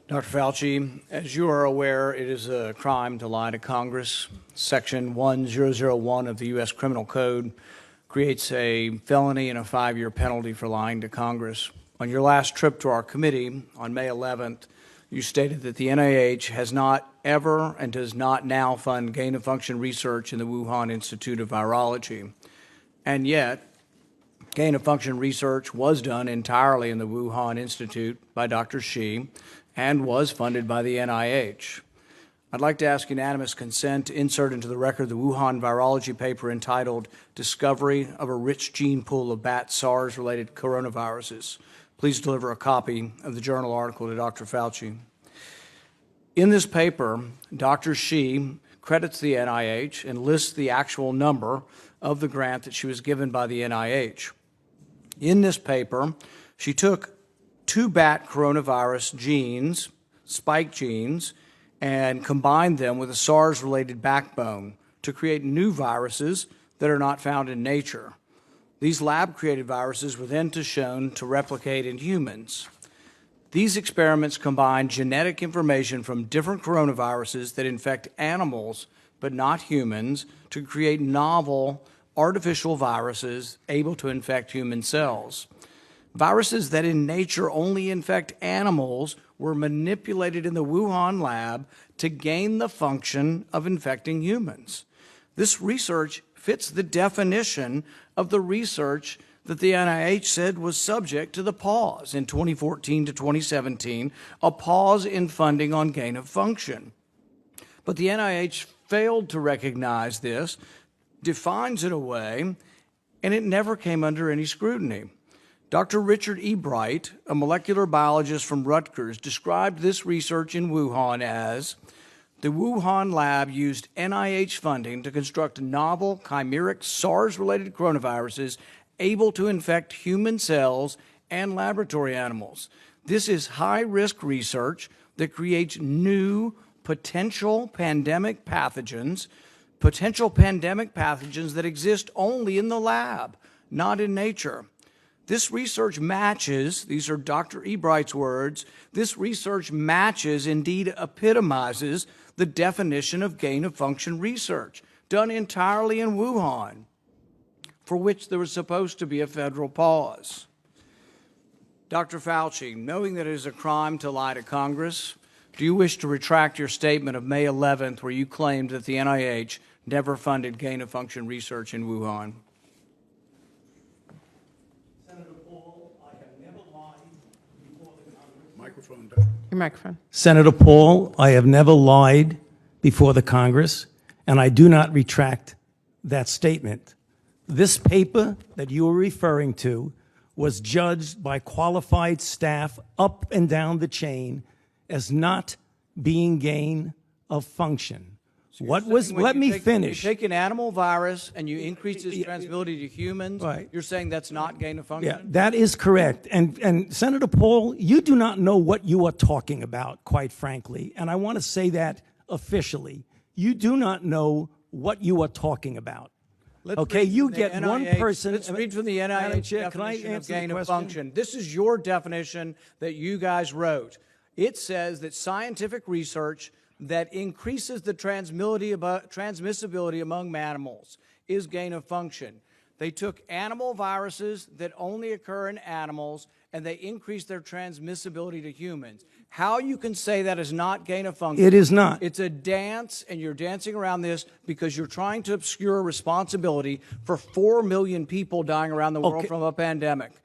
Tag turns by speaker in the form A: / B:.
A: Dr. Fauci, as you are aware, it is a crime to lie to Congress. Section 1001 of the U.S. Criminal Code creates a felony and a 5-year penalty for lying to Congress. On your last trip to our committee on May 11th, you stated that the NIH has not ever and does not now fund gain-of-function research in the Wuhan Institute of Virology. And yet, gain-of-function research was done entirely in the Wuhan Institute by Dr. Shi and was funded by the NIH. I'd like to ask unanimous consent to insert into the record the Wuhan virology paper entitled Discovery of a Rich Gene Pool of Bat SARS-Related Coronaviruses. Please deliver a copy of the journal article to Dr. Fauci. In this paper, Dr. Shi credits the NIH and lists the actual number of the grant that she was given by the NIH. In this paper, she took 2 bat coronavirus genes, spike genes, and combined them with a SARS-related backbone to create new viruses that are not found in nature. These lab-created viruses were then shown to replicate in humans. These experiments combined genetic information from different coronaviruses that infect animals but not humans to create novel artificial viruses able to infect human cells. Viruses that in nature only infect animals were manipulated in the Wuhan lab to gain the function of infecting humans. This research fits the definition of the research that the NIH said was subject to the pause in 2014 to 2017, a pause in funding on gain of function. But the NIH failed to recognize this, defines it away, and it never came under any scrutiny. Dr. Richard E. Bright, a molecular biologist from Rutgers, described this research in Wuhan as the Wuhan lab used NIH funding to construct novel chimeric SARS-related coronaviruses able to infect human cells and laboratory animals. This is high-risk research that creates new potential pandemic pathogens that exist only in the lab, not in nature. This research matches, these are Dr. E. Bright's words, this research matches, indeed epitomizes, the definition of gain-of-function research, done entirely in Wuhan, for which there was supposed to be a federal pause. Dr. Fauci, knowing that it is a crime to lie to Congress, do you wish to retract your statement of May 11th where you claimed that the NIH never funded gain-of-function research in Wuhan?
B: Your microphone.
C: Senator Paul, I have never lied before the Congress, and I do not retract that statement. This paper that you are referring to was judged by qualified staff up and down the chain as not being gain of function. Let me finish.
A: You take an animal virus and you increase its transmissibility to humans,
C: right.
A: You're saying that's not gain of function?
C: Yeah, that is correct. And Senator Paul, you do not know what you are talking about, quite frankly. And I want to say that officially. You do not know what you are talking about. Okay, you get one person.
A: Let's read from the NIH definition of gain of function. This is your definition that you guys wrote. It says that scientific research that increases the transmissibility among animals is gain of function. They took animal viruses that only occur in animals and they increased their transmissibility to humans. How you can say that is not gain of function?
C: It is not.
A: It's a dance, and you're dancing around this because you're trying to obscure responsibility for 4 million people dying around the world from a pandemic.